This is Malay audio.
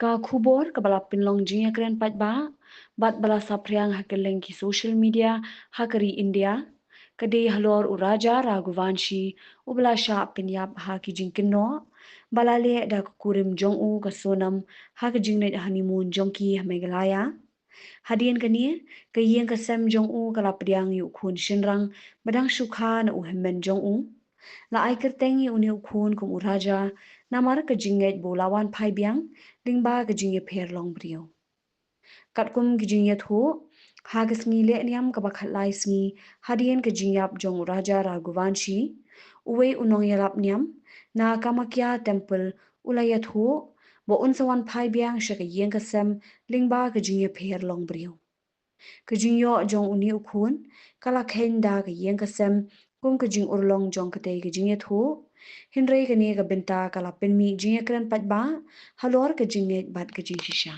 Ka khubor ka bala pinlong jing kren pat ba bat bala sapriang hakeleng ki social media hakari India kade halor uraja Raghuvanshi ubla sha pinyap ha ki jing kinno balale da kurim jong u ka sonam ha ki jing net honeymoon jong ki megalaya hadian kani ka yeng ka sem jong u kala priang yu khun shinrang badang shukha na u hemmen jong u la ai kerteng yu ni khun kum uraja namar ka jinget bolawan phai biang lingba ka jinge pher long brio katkum ki jinget ho hagas ngi le niam ka bakhat lai sngi hadian ka jingyap jong raja Raghuvanshi uwe unong yalap niam na kamakya temple ulayat ho bo unsawan phai biang shaka yeng ka sem lingba ka jinge pher long brio ka jingyo jong uni ukhun kala khen da ka yeng ka sem kum ka jing urlong jong ka te ka jinget ho hinrei ka ne ka benta kala penmi jinge kran pat ba halor ka jinget bat ka jing shisha